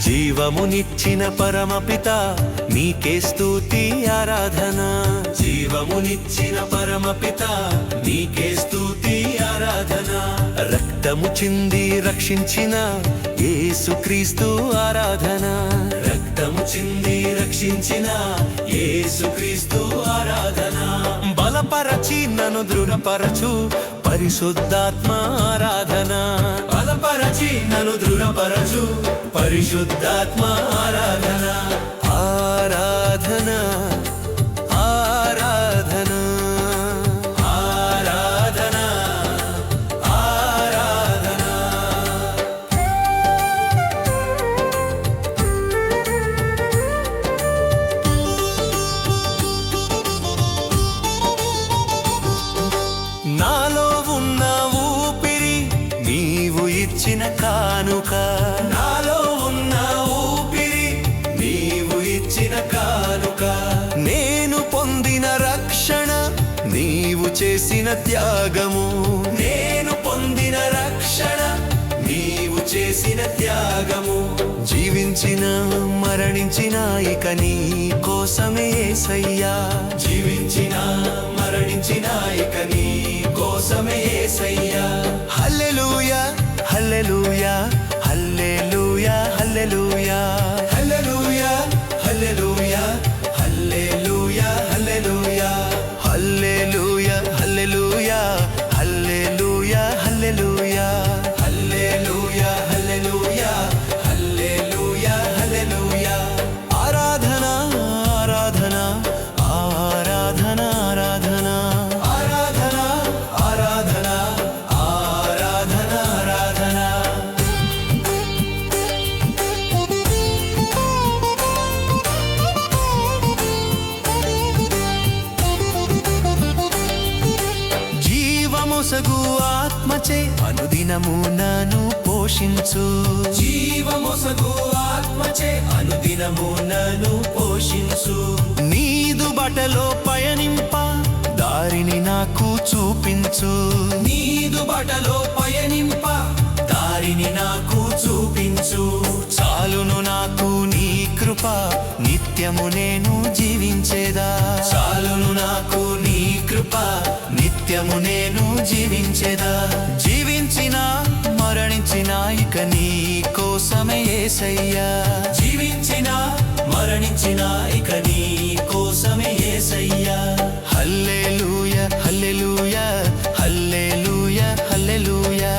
జీవమునిచ్చిన పరమపిత నీకే స్తుతి ఆరాధన జీవమునిచ్చిన పరమపిత నీకే స్తుతి ఆరాధన రక్తము చింది రక్షించిన యేసుక్రీస్తు ఆరాధన రక్తము చింది రక్షించిన యేసుక్రీస్తు ఆరాధన బలపరచి నన్ను దృఢపరచు పరిశుద్ధాత్మ ఆరాధన బలపరచి నన్ను దృఢపరచు పరిశుద్ధాత్మ ఆరాధన ఆరాధన ఆరాధన ఆరాధన ఆరాధన నాలో ఉన్న ఊపిరి నీవు ఇచ్చిన కానుక నాలో ఉన్న ఊపిరి నీవు ఇచ్చిన కానుక నేను పొందిన రక్షణ నీవు చేసిన త్యాగము నేను పొందిన రక్షణ నీవు చేసిన త్యాగము జీవించిన మరణించిన ఇక నీ కోసమే యేసయ్యా జీవించిన మరణించిన ఇక నీ కోసమే యేసయ్యా హల్లెలూయా హల్లెలూయా హల్లెలూయా హల్లెలూయా హల్లెలూయా హల్లెలూయా హల్లెలూయా హల్లెలూయా హల్లెలూయా హల్లెలూయా హల్లెలూయా హల్లెలూయా హల్లెలూయా హల్లెలూయా హల్లెలూయా హల్లెలూయా ఆరాధన ఆరాధన ఆరాధన ఆరాధన ఆరాధన ఆరాధన ఆరాధన ఆరాధన జీవమొసగు ఆత్మచే అనుదినము నన్ను పోషించు జీవమొసగు ఆత్మచే అనుదినము నన్ను పోషించు నీదు బటలో పయనింప దారిని నాకు చూపించు నీదు బటలో పయనింప దారిని నాకు చూపించు చాలును నాకు నీ కృప నిత్యము నేను జీవించేదా చాలును నాకు నీ కృప నిత్యము నేను జీవించేదా జీవించిన మరణించిన ఇక నీ కోసమే యేసయ్యా జీవించిన మరణించిన ఇక నీ కోసమే యేసయ్యా హల్లెలూయా హల్లెలూయా హల్లెలూయా హల్లెలూయా